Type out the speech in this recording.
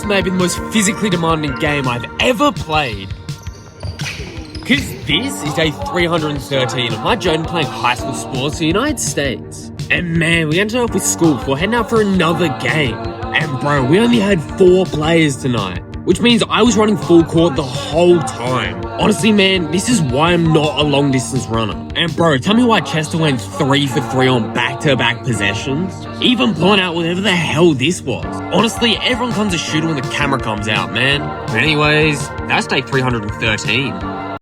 This may be the most physically demanding game I've ever played. Because this is day 313 of my journey playing high school sports in the United States. And man, we ended up with school before heading out for another game. And bro, we only had 4 players tonight, which means I was running full court the whole time. Honestly, man, this is why I'm not a long distance runner. And bro, tell me why Chester went 3 for 3 on back-to-back possessions? Even blowing out whatever the hell this was. Honestly, everyone comes a shooter when the camera comes out, man. But anyways, that's day 313.